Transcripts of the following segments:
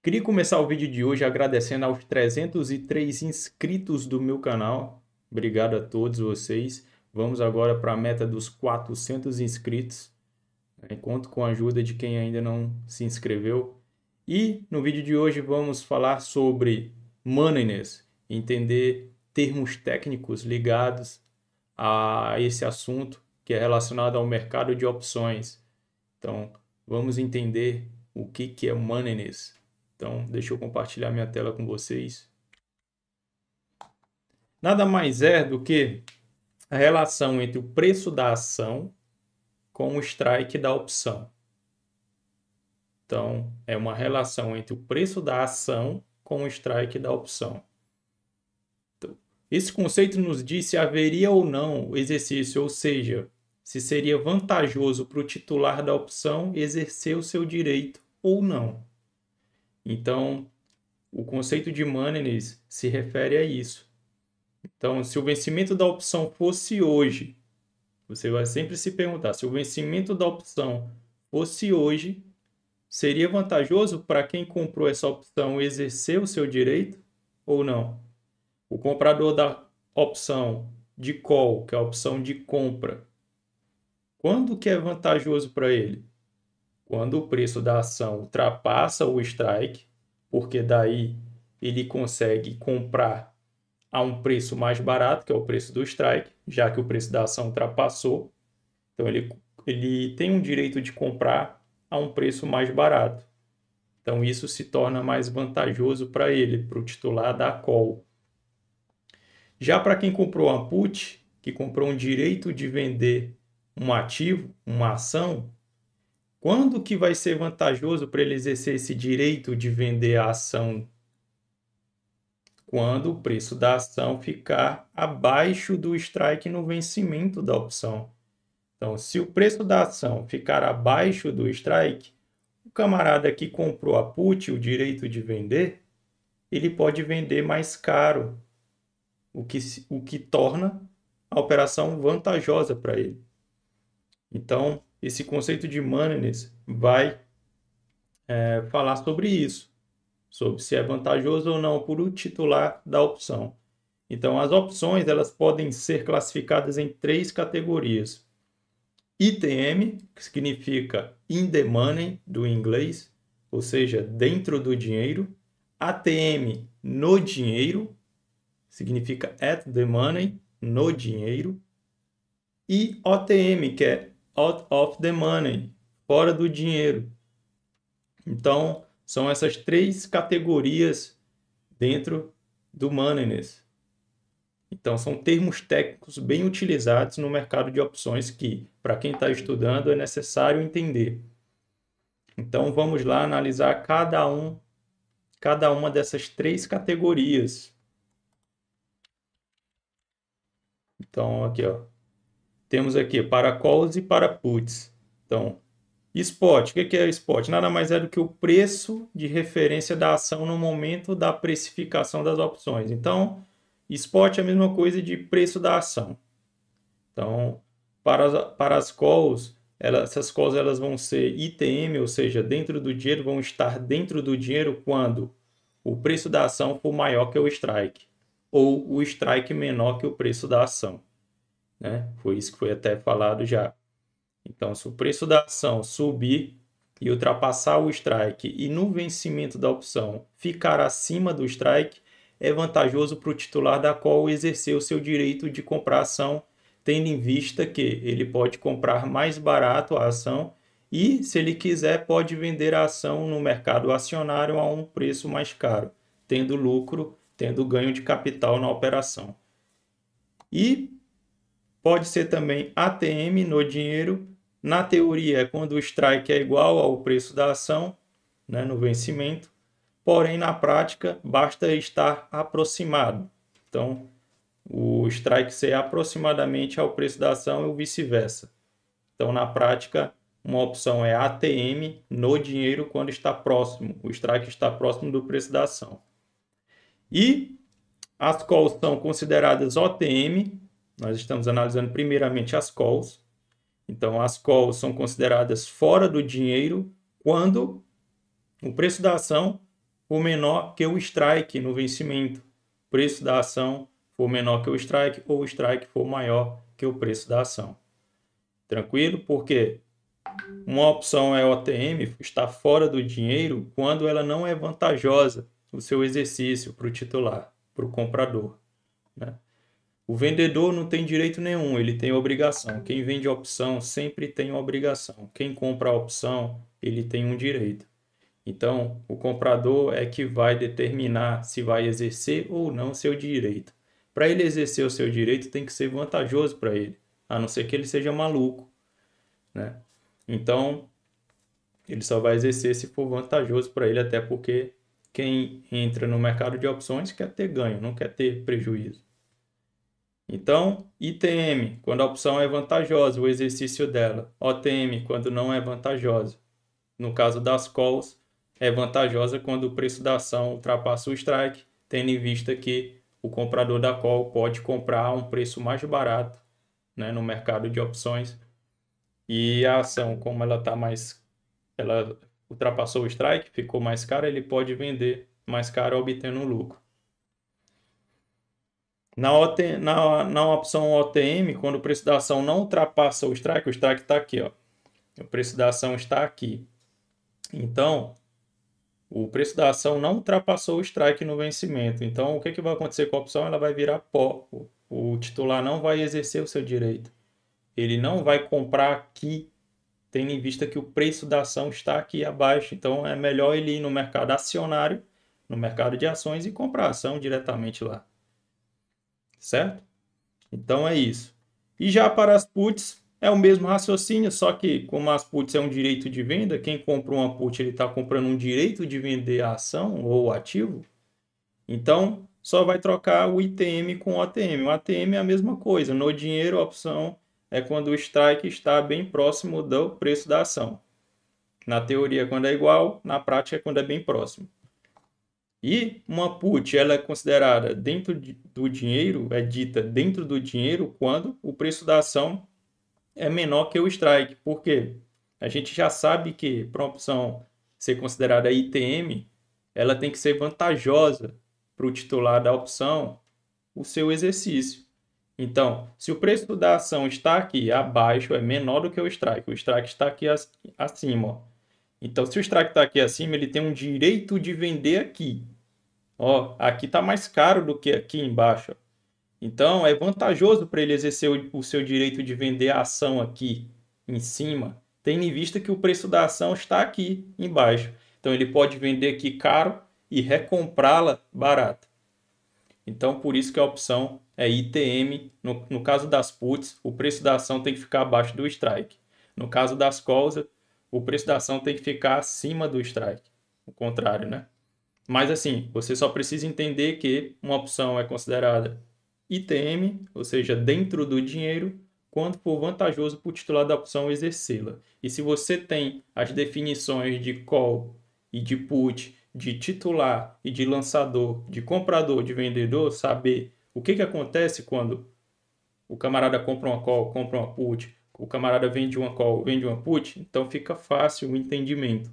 Queria começar o vídeo de hoje agradecendo aos 303 inscritos do meu canal. Obrigado a todos vocês. Vamos agora para a meta dos 400 inscritos. Conto com a ajuda de quem ainda não se inscreveu. E no vídeo de hoje vamos falar sobre moneyness, entender termos técnicos ligados a esse assunto que é relacionado ao mercado de opções. Então, vamos entender o que é moneyness. Então, deixa eu compartilhar minha tela com vocês. Nada mais é do que a relação entre o preço da ação com o strike da opção. Então, é uma relação entre o preço da ação com o strike da opção. Então, esse conceito nos diz se haveria ou não o exercício, ou seja, se seria vantajoso para o titular da opção exercer o seu direito ou não. Então, o conceito de moneyness se refere a isso. Então, se o vencimento da opção fosse hoje, você vai sempre se perguntar, se o vencimento da opção fosse hoje, seria vantajoso para quem comprou essa opção exercer o seu direito ou não? O comprador da opção de call, que é a opção de compra, quando que é vantajoso para ele? Quando o preço da ação ultrapassa o strike, porque daí ele consegue comprar a um preço mais barato, que é o preço do strike, já que o preço da ação ultrapassou. Então, ele tem um direito de comprar a um preço mais barato. Então, isso se torna mais vantajoso para ele, para o titular da call. Já para quem comprou a put, que comprou um direito de vender um ativo, uma ação, quando que vai ser vantajoso para ele exercer esse direito de vender a ação? Quando o preço da ação ficar abaixo do strike no vencimento da opção. Então, se o preço da ação ficar abaixo do strike, o camarada que comprou a put, o direito de vender, ele pode vender mais caro, o que torna a operação vantajosa para ele. Então, esse conceito de moneyness vai falar sobre isso, sobre se é vantajoso ou não para o titular da opção. Então, as opções elas podem ser classificadas em três categorias. ITM, que significa in the money, do inglês, ou seja, dentro do dinheiro. ATM, no dinheiro, significa at the money, no dinheiro. E OTM, que é out of the money, fora do dinheiro. Então, são essas três categorias dentro do moneyness. Então, são termos técnicos bem utilizados no mercado de opções que, para quem está estudando, é necessário entender. Então, vamos lá analisar cada uma dessas três categorias. Então, aqui, ó, temos aqui para calls e para puts. Então, spot, o que é spot? Nada mais é do que o preço de referência da ação no momento da precificação das opções. Então, spot é a mesma coisa de preço da ação. Então, para as calls, essas calls elas vão ser ITM, ou seja, dentro do dinheiro, vão estar dentro do dinheiro quando o preço da ação for maior que o strike, ou o strike menor que o preço da ação. Né? Foi isso que foi até falado já. Então, se o preço da ação subir e ultrapassar o strike e no vencimento da opção ficar acima do strike, é vantajoso para o titular da call exercer o seu direito de comprar ação, tendo em vista que ele pode comprar mais barato a ação e, se ele quiser, pode vender a ação no mercado acionário a um preço mais caro, tendo lucro, tendo ganho de capital na operação. E pode ser também ATM no dinheiro. Na teoria, é quando o strike é igual ao preço da ação, né, no vencimento. Porém, na prática, basta estar aproximado. Então, o strike ser aproximadamente ao preço da ação e o vice-versa. Então, na prática, uma opção é ATM no dinheiro quando está próximo. O strike está próximo do preço da ação. E as calls são consideradas OTM. Nós estamos analisando primeiramente as calls. Então, as calls são consideradas fora do dinheiro quando o preço da ação for menor que o strike no vencimento. O preço da ação for menor que o strike ou o strike for maior que o preço da ação. Tranquilo? Porque uma opção é OTM, está fora do dinheiro quando ela não é vantajosa o seu exercício para o titular, para o comprador, né? O vendedor não tem direito nenhum, ele tem obrigação. Quem vende opção sempre tem uma obrigação. Quem compra a opção, ele tem um direito. Então, o comprador é que vai determinar se vai exercer ou não seu direito. Para ele exercer o seu direito, tem que ser vantajoso para ele, a não ser que ele seja maluco, né? Então, ele só vai exercer se for vantajoso para ele, até porque quem entra no mercado de opções quer ter ganho, não quer ter prejuízo. Então, ITM, quando a opção é vantajosa, o exercício dela. OTM, quando não é vantajosa. No caso das calls, é vantajosa quando o preço da ação ultrapassa o strike, tendo em vista que o comprador da call pode comprar a um preço mais barato, né, no mercado de opções. E a ação, como ela ultrapassou o strike, ficou mais cara, ele pode vender mais caro, obtendo um lucro. Na opção OTM, quando o preço da ação não ultrapassa o strike está aqui, ó. O preço da ação está aqui. Então, o preço da ação não ultrapassou o strike no vencimento. Então, o que vai acontecer com a opção? Ela vai virar pó. O titular não vai exercer o seu direito. Ele não vai comprar aqui, tendo em vista que o preço da ação está aqui abaixo. Então, é melhor ele ir no mercado acionário, no mercado de ações, e comprar a ação diretamente lá. Certo? Então é isso. E já para as puts, é o mesmo raciocínio, só que como as puts é um direito de venda, quem compra uma put ele está comprando um direito de vender a ação ou o ativo, então só vai trocar o ITM com o OTM. O ATM é a mesma coisa, no dinheiro a opção é quando o strike está bem próximo do preço da ação. Na teoria quando é igual, na prática é quando é bem próximo. E uma put, ela é considerada dentro do dinheiro, é dita dentro do dinheiro quando o preço da ação é menor que o strike. Por quê? A gente já sabe que para uma opção ser considerada ITM, ela tem que ser vantajosa para o titular da opção o seu exercício. Então, se o preço da ação está aqui abaixo, é menor do que o strike está aqui acima, ó. Então, se o strike está aqui acima, ele tem um direito de vender aqui. Ó, aqui está mais caro do que aqui embaixo. Então, é vantajoso para ele exercer o seu direito de vender a ação aqui em cima, tendo em vista que o preço da ação está aqui embaixo. Então, ele pode vender aqui caro e recomprá-la barata. Então, por isso que a opção é ITM. No caso das puts, o preço da ação tem que ficar abaixo do strike. No caso das calls, o preço da ação tem que ficar acima do strike. O contrário, né? Mas assim, você só precisa entender que uma opção é considerada ITM, ou seja, dentro do dinheiro, quando for vantajoso para o titular da opção exercê-la. E se você tem as definições de call e de put, de titular e de lançador, de comprador, de vendedor, saber o que acontece quando o camarada compra uma call, compra uma put, o camarada vende uma call, vende uma put, então fica fácil o entendimento.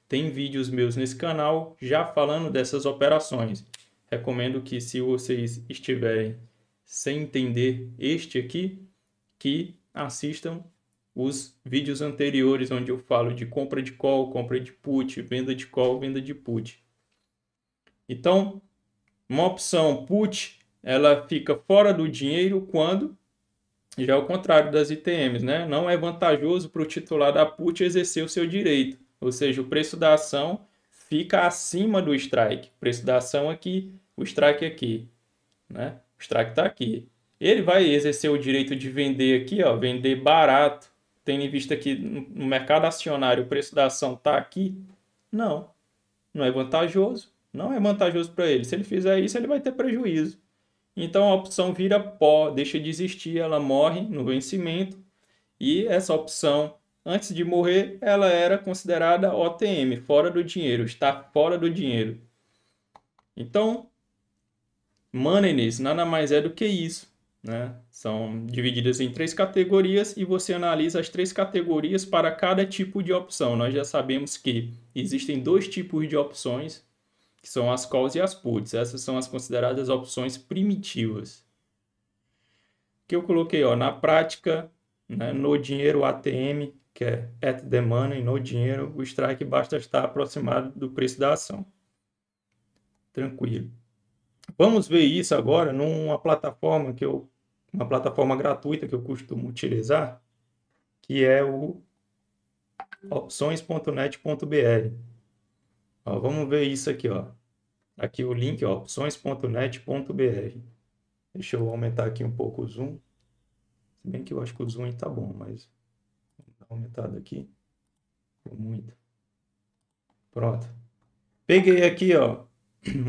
Tem vídeos meus nesse canal já falando dessas operações. Recomendo que, se vocês estiverem sem entender este aqui, que assistam os vídeos anteriores, onde eu falo de compra de call, compra de put, venda de call, venda de put. Então, uma opção put, ela fica fora do dinheiro quando, já é o contrário das ITMs, né? Não é vantajoso para o titular da put exercer o seu direito. Ou seja, o preço da ação fica acima do strike. O preço da ação aqui, o strike aqui, né? O strike está aqui. Ele vai exercer o direito de vender aqui, ó, vender barato, tendo em vista que no mercado acionário o preço da ação está aqui. Não, não é vantajoso. Não é vantajoso para ele. Se ele fizer isso, ele vai ter prejuízo. Então a opção vira pó, deixa de existir, ela morre no vencimento. E essa opção, antes de morrer, ela era considerada OTM, fora do dinheiro, está fora do dinheiro. Então, moneyness nada mais é do que isso, né? São divididas em 3 categorias e você analisa as 3 categorias para cada tipo de opção. Nós já sabemos que existem 2 tipos de opções, que são as calls e as puts. Essas são as consideradas opções primitivas. Que eu coloquei, ó, na prática, né, no dinheiro ATM, que é at the money, no dinheiro, o strike basta estar aproximado do preço da ação. Tranquilo. Vamos ver isso agora numa plataforma uma plataforma gratuita que eu costumo utilizar, que é o opções.net.br. Vamos ver isso aqui, ó. Aqui o link, ó, opções.net.br. Deixa eu aumentar aqui um pouco o zoom. Se bem que eu acho que o zoom está bom, mas vou dar uma aumentada aqui. Muito. Pronto. Peguei aqui, ó,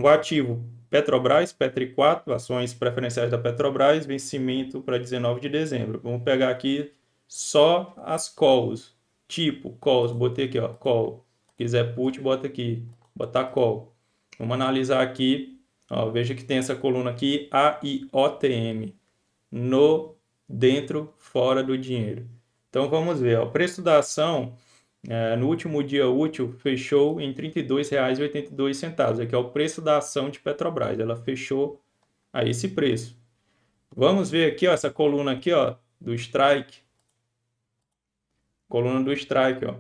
o ativo Petrobras, Petri 4, ações preferenciais da Petrobras, vencimento para 19 de dezembro. Vamos pegar aqui só as calls. Tipo, calls, botei aqui, ó, call. Se quiser put, bota aqui, botar call. Vamos analisar aqui, ó, veja que tem essa coluna aqui, AIOTM, no, dentro, fora do dinheiro. Então vamos ver, ó, o preço da ação no último dia útil fechou em R$ 32,82. Aqui é o preço da ação de Petrobras. Ela fechou a esse preço. Vamos ver aqui, ó, essa coluna aqui, ó, do strike. Coluna do strike, ó.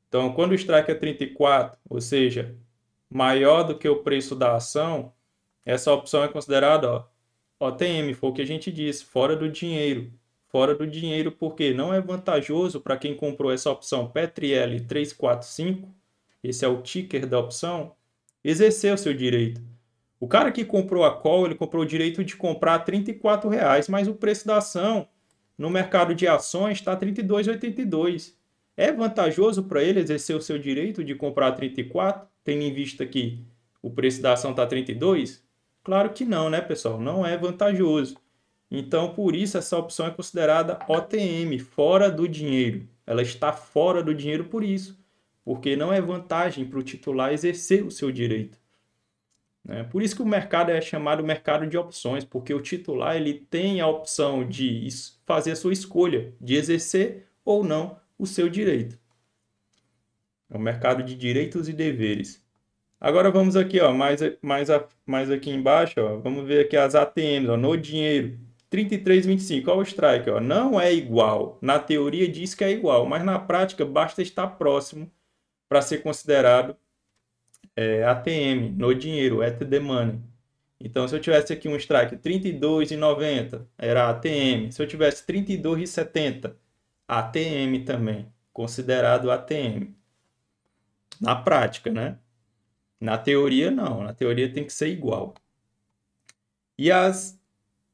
Então, quando o strike é 34, ou seja, maior do que o preço da ação, essa opção é considerada, ó, OTM, foi o que a gente disse, fora do dinheiro. Fora do dinheiro porque não é vantajoso para quem comprou essa opção PETRL 345, esse é o ticker da opção, exercer o seu direito. O cara que comprou a call, ele comprou o direito de comprar R$ 34, mas o preço da ação no mercado de ações está R$ 32,82. É vantajoso para ele exercer o seu direito de comprar 34, tendo em vista que o preço da ação está 32? Claro que não, né, pessoal? Não é vantajoso. Então, por isso, essa opção é considerada OTM, fora do dinheiro. Ela está fora do dinheiro por isso, porque não é vantagem para o titular exercer o seu direito. Por isso que o mercado é chamado mercado de opções, porque o titular ele tem a opção de fazer a sua escolha, de exercer ou não o seu direito. É o mercado de direitos e deveres. Agora vamos aqui, ó, mais aqui embaixo, ó, vamos ver aqui as ATMs, ó, no dinheiro. 33,25, olha o strike, ó, não é igual. Na teoria diz que é igual, mas na prática basta estar próximo para ser considerado ATM, no dinheiro, at the money. Então, se eu tivesse aqui um strike 32,90, era ATM. Se eu tivesse 32,70, ATM também, considerado ATM. Na prática, né? Na teoria, não. Na teoria tem que ser igual. E as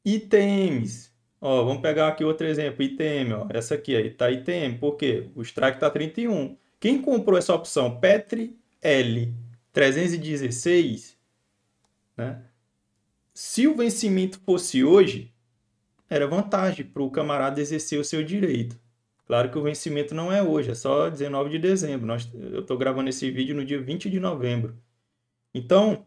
ITMs. Ó, vamos pegar aqui outro exemplo. ITM, ó. Essa aqui aí tá ITM. Por quê? O strike tá 31. Quem comprou essa opção Petri L 316, né? Se o vencimento fosse hoje, era vantagem para o camarada exercer o seu direito. Claro que o vencimento não é hoje, é só 19 de dezembro. Eu estou gravando esse vídeo no dia 20 de novembro. Então,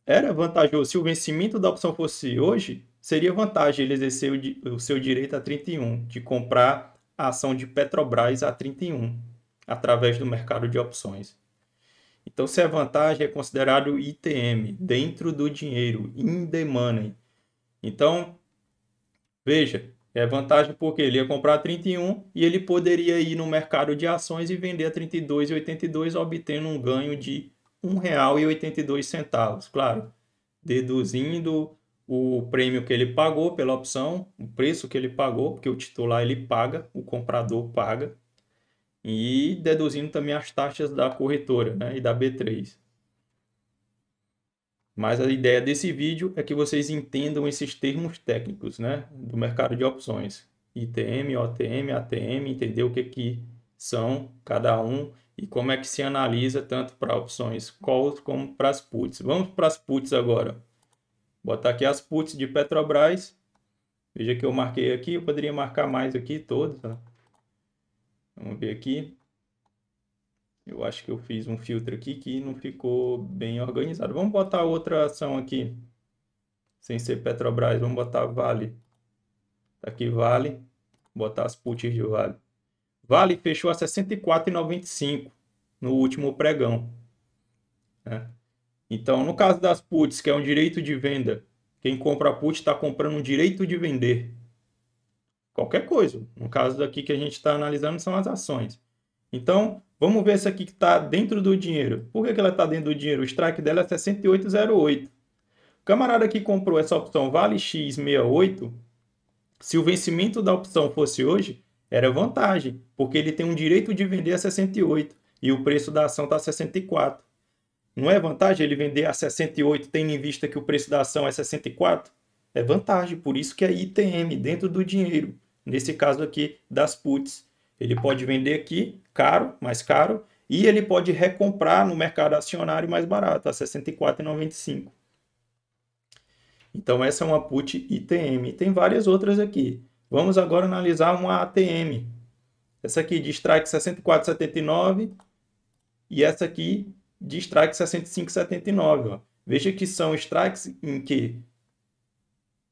era vantajoso. Se o vencimento da opção fosse hoje, seria vantagem ele exercer o seu direito a 31, de comprar a ação de Petrobras a 31, através do mercado de opções. Então, se é vantagem, é considerado ITM, dentro do dinheiro, in the money. Então, veja, é vantagem porque ele ia comprar a 31 e ele poderia ir no mercado de ações e vender a 32,82, obtendo um ganho de R$ 1,82. Claro, deduzindo o prêmio que ele pagou pela opção, o preço que ele pagou, porque o titular ele paga, o comprador paga, e deduzindo também as taxas da corretora, né, e da B3. Mas a ideia desse vídeo é que vocês entendam esses termos técnicos, né, do mercado de opções. ITM, OTM, ATM, entender o que são cada um e como é que se analisa tanto para opções calls como para as puts. Vamos para as puts agora. Vou botar aqui as puts de Petrobras. Veja que eu marquei aqui, eu poderia marcar mais aqui todos, né? Vamos ver aqui. Eu acho que eu fiz um filtro aqui que não ficou bem organizado. Vamos botar outra ação aqui, sem ser Petrobras. Vamos botar Vale. Aqui Vale, botar as puts de Vale. Vale fechou a 64,95 no último pregão. né? Então, no caso das puts, que é um direito de venda, quem compra a put está comprando um direito de vender qualquer coisa. No caso daqui que a gente está analisando são as ações. Então, vamos ver essa aqui que está dentro do dinheiro. Por que ela está dentro do dinheiro? O strike dela é 68,08. O camarada que comprou essa opção vale X68, se o vencimento da opção fosse hoje, era vantagem, porque ele tem um direito de vender a 68 e o preço da ação está a 64. Não é vantagem ele vender a 68, tendo em vista que o preço da ação é 64? É vantagem, por isso que é ITM, dentro do dinheiro. Nesse caso aqui, das puts. Ele pode vender aqui, caro, mais caro, e ele pode recomprar no mercado acionário mais barato, a R$ 64,95. Então, essa é uma put ITM. Tem várias outras aqui. Vamos agora analisar uma ATM. Essa aqui de strike 64,79 e essa aqui de strike 65,79. Ó. Veja que são strikes em que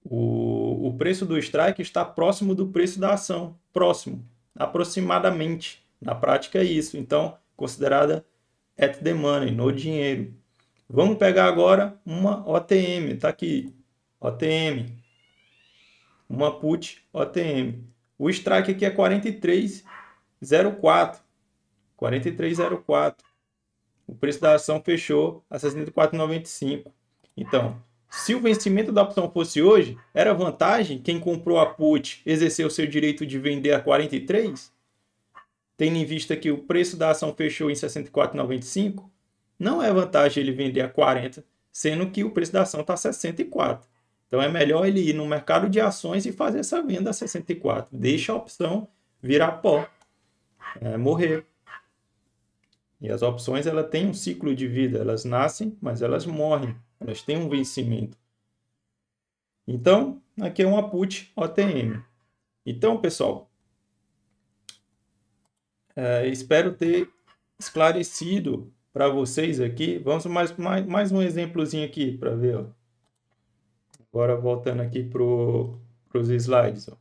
o preço do strike está próximo do preço da ação. Próximo, aproximadamente. Na prática é isso. Então, considerada at the money, no dinheiro. Vamos pegar agora uma OTM. Está aqui. OTM. Uma put OTM. O strike aqui é 43,04. 43,04. O preço da ação fechou a 64,95. Então, se o vencimento da opção fosse hoje, era vantagem quem comprou a put exercer o seu direito de vender a 43? Tendo em vista que o preço da ação fechou em 64,95, não é vantagem ele vender a 40, sendo que o preço da ação está a 64. Então é melhor ele ir no mercado de ações e fazer essa venda a 64. Deixa a opção virar pó, morrer. E as opções ela têm um ciclo de vida, elas nascem, mas elas morrem, elas têm um vencimento. Então, aqui é uma put OTM. Então, pessoal, espero ter esclarecido para vocês aqui. Vamos mais um exemplozinho aqui para ver. Ó. Agora voltando aqui para os slides. Ó.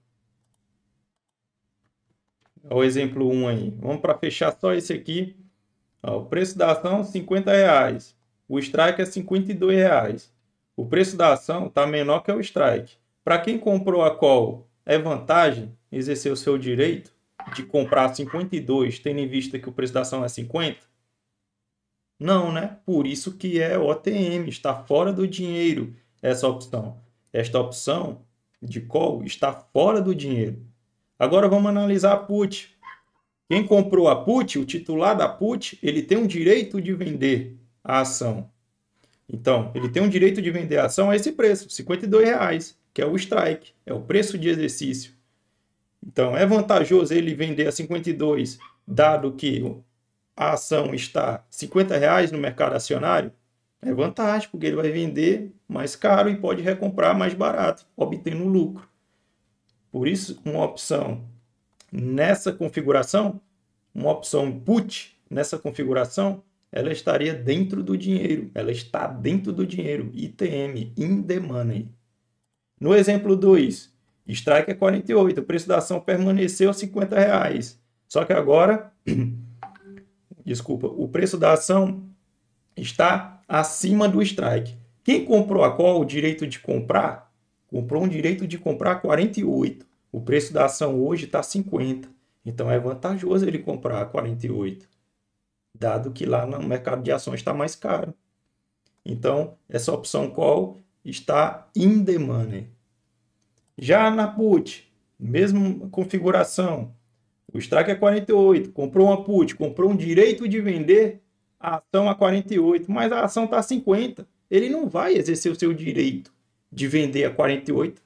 O exemplo 1 aí. Vamos para fechar só esse aqui. Ó, o preço da ação R$ 50,00. O strike é R$ 52,00. O preço da ação está menor que o strike. Para quem comprou a call, é vantagem exercer o seu direito de comprar 52, tendo em vista que o preço da ação é 50? Não, né? Por isso que é OTM, está fora do dinheiro essa opção. Esta opção de call está fora do dinheiro. Agora vamos analisar a put. Quem comprou a put, o titular da put, ele tem um direito de vender a ação. Então, ele tem um direito de vender a ação a esse preço, R$ 52,00, que é o strike, é o preço de exercício. Então, é vantajoso ele vender a 52, dado que a ação está R$ 50,00 no mercado acionário? É vantagem, porque ele vai vender mais caro e pode recomprar mais barato, obtendo lucro. Por isso, uma opção nessa configuração, uma opção put nessa configuração, ela estaria dentro do dinheiro. Ela está dentro do dinheiro. ITM, in the money. No exemplo 2, strike é 48. O preço da ação permaneceu R$ 50,00. Só que agora, desculpa, o preço da ação está acima do strike. Quem comprou a call, o direito de comprar, comprou um direito de comprar 48. O preço da ação hoje está 50. Então é vantajoso ele comprar 48, dado que lá no mercado de ações está mais caro. Então essa opção call está in the money. Já na put, mesma configuração. O strike é 48, comprou uma put, comprou um direito de vender a ação a 48, mas a ação está a 50. Ele não vai exercer o seu direito de vender a 48,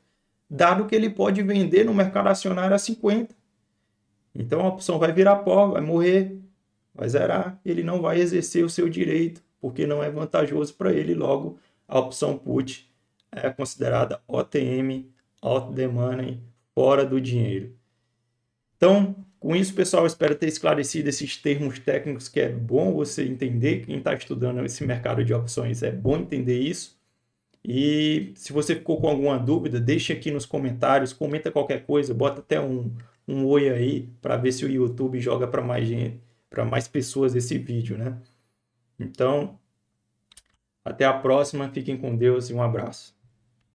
dado que ele pode vender no mercado acionário a 50. Então a opção vai virar pó, vai morrer, vai zerar. Ele não vai exercer o seu direito, porque não é vantajoso para ele. Logo, a opção put é considerada OTM, out the money, fora do dinheiro. Então, com isso, pessoal, espero ter esclarecido esses termos técnicos que é bom você entender. Quem está estudando esse mercado de opções é bom entender isso. E se você ficou com alguma dúvida, deixe aqui nos comentários, comenta qualquer coisa, bota até um oi aí para ver se o YouTube joga para mais gente, para mais pessoas esse vídeo, né? Então, Até a próxima, fiquem com Deus e um abraço.